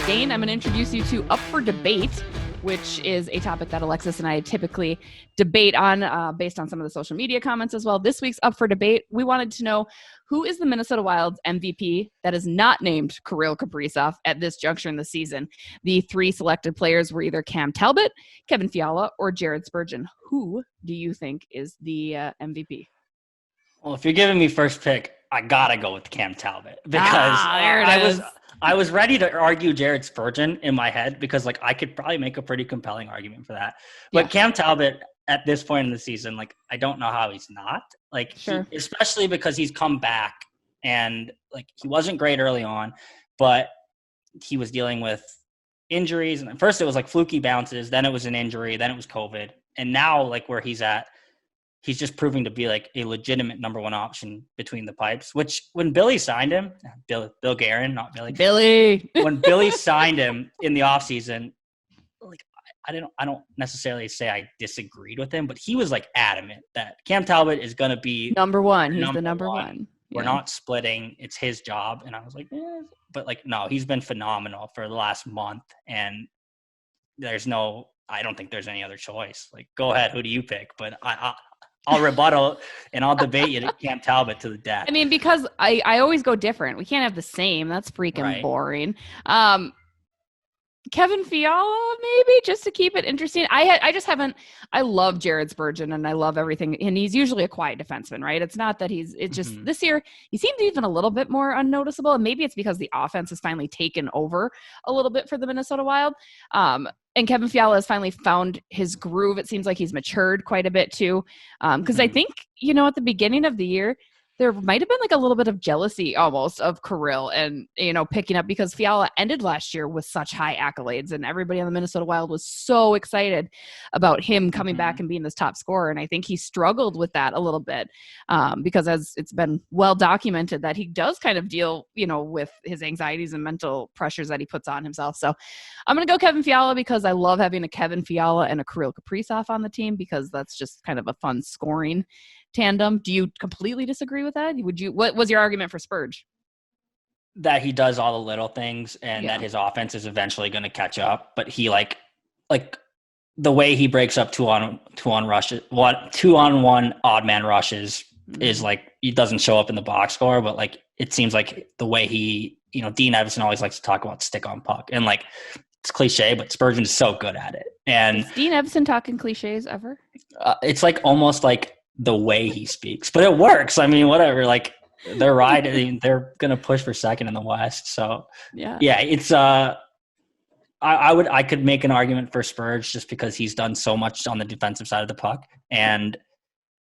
Dane, I'm going to introduce you to Up for Debate, which is a topic that Alexis and I typically debate on based on some of the social media comments as well. This week's Up for Debate, we wanted to know who is the Minnesota Wild's MVP that is not named Kirill Kaprizov at this juncture in the season. The three selected players were either Cam Talbot, Kevin Fiala, or Jared Spurgeon. Who do you think is the MVP? Well, if you're giving me first pick, I gotta go with Cam Talbot because I was ready to argue Jared Spurgeon in my head because I could probably make a pretty compelling argument for that. But Cam Talbot at this point in the season, I don't know how he's not Sure. especially because he's come back and he wasn't great early on, but he was dealing with injuries. And at first it was fluky bounces, then it was an injury, then it was COVID. And now where he's at, he's just proving to be a legitimate number one option between the pipes, which when Billy signed him, Bill Guerin, not Billy. Billy. When Billy signed him in the offseason, I don't necessarily say I disagreed with him, but he was adamant that Cam Talbot is going to be number one. He's the number one. We're not splitting. It's his job. And I was but no, he's been phenomenal for the last month. And I don't think there's any other choice. Go ahead. Who do you pick? But I'll rebuttal and I'll debate you to Cam Talbot to the death. I mean, because I always go different. We can't have the same. That's freaking boring. Kevin Fiala, maybe, just to keep it interesting. I love Jared Spurgeon and I love everything. And he's usually a quiet defenseman, right? It's not that this year, he seems even a little bit more unnoticeable. And maybe it's because the offense has finally taken over a little bit for the Minnesota Wild. And Kevin Fiala has finally found his groove. It seems like he's matured quite a bit too. Because I think, at the beginning of the year, there might have been a little bit of jealousy almost of Kirill and, picking up because Fiala ended last year with such high accolades and everybody on the Minnesota Wild was so excited about him coming back and being this top scorer. And I think he struggled with that a little bit because as it's been well documented that he does kind of deal, with his anxieties and mental pressures that he puts on himself. So I'm going to go Kevin Fiala because I love having a Kevin Fiala and a Kirill Kaprizov on the team because that's just kind of a fun scoring tandem. Do you completely disagree with that? What was your argument for Spurge? That he does all the little things and that his offense is eventually going to catch up, but he the way he breaks up two on one odd man rushes is he doesn't show up in the box score, but it seems like the way he, Dean Evison always likes to talk about stick on puck and it's cliche, but Spurgeon is so good at it. And is Dean Evison talking cliches ever? It's almost the way he speaks, but it works. I mean, whatever, they're right. They're going to push for second in the West. So yeah, it's, I could make an argument for Spurge just because he's done so much on the defensive side of the puck and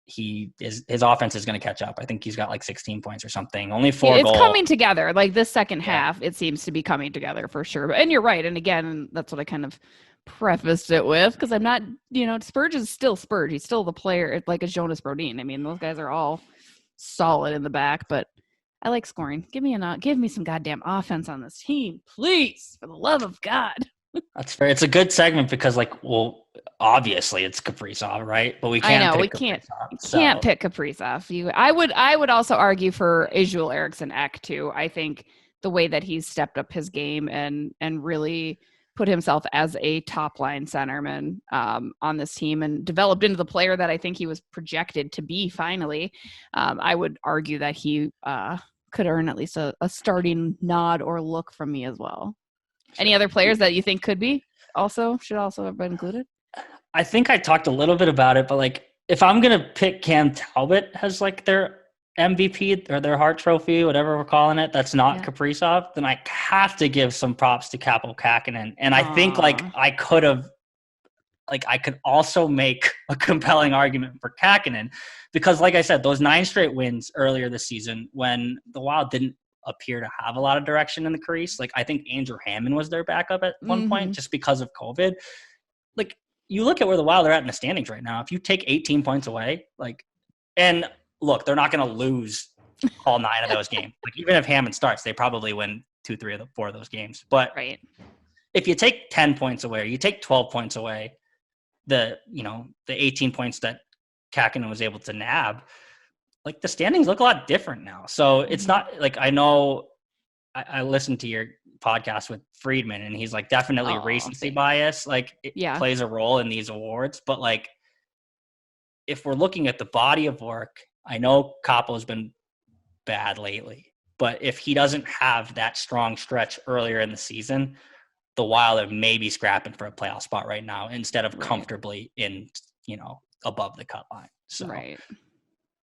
his offense is going to catch up. I think he's got 16 points or something, only 4 goals. It's coming together. This second half, it seems to be coming together for sure. And you're right. And again, that's what I kind of prefaced it with because I'm not, Spurge is still Spurge. He's still the player as Jonas Brodin. I mean, those guys are all solid in the back, but I like scoring. Give me some goddamn offense on this team, please, for the love of God. That's fair. It's a good segment because obviously it's Kaprizov, right? But we can't. We can't pick Kaprizov. I would also argue for Erickson Ek too. I think the way that he's stepped up his game and really put himself as a top line centerman on this team and developed into the player that I think he was projected to be finally. I would argue that he could earn at least a starting nod or look from me as well. Any other players that you think should also have been included? I think I talked a little bit about it, but if I'm going to pick Cam Talbot as their MVP or their Hart Trophy, whatever we're calling it, that's not Kaprizov, then I have to give some props to Kaapo Kahkonen. And I think I could also make a compelling argument for Kahkonen because I said, those 9 straight wins earlier this season when the Wild didn't appear to have a lot of direction in the crease. I think Andrew Hammond was their backup at one point just because of COVID. You look at where the Wild are at in the standings right now. If you take 18 points away, and look, they're not going to lose all 9 of those games. Even if Hammond starts, they probably win 2, 3 of the 4 of those games. But if you take 10 points away, or you take 12 points away, the 18 points that Kahkonen was able to nab, the standings look a lot different now. So it's not I know I listened to your podcast with Friedman, and he's like, definitely recency bias, like it plays a role in these awards. But like, if we're looking at the body of work, I know Kaapo's been bad lately, but if he doesn't have that strong stretch earlier in the season, the Wild are maybe scrapping for a playoff spot right now instead of comfortably in, above the cut line. So. Right.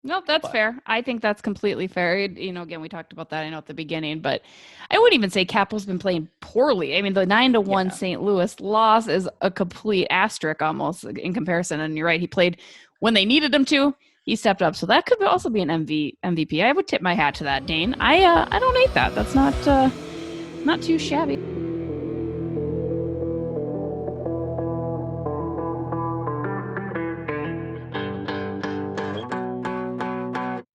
No, that's fair. I think that's completely fair. Again, we talked about that, I know, at the beginning, but I wouldn't even say Kaapo's been playing poorly. I mean, the 9-1 St. Louis loss is a complete asterisk almost in comparison. And you're right. He played when they needed him to. He stepped up. So that could also be an MVP. I would tip my hat to that, Dane. I don't hate that. That's not too shabby.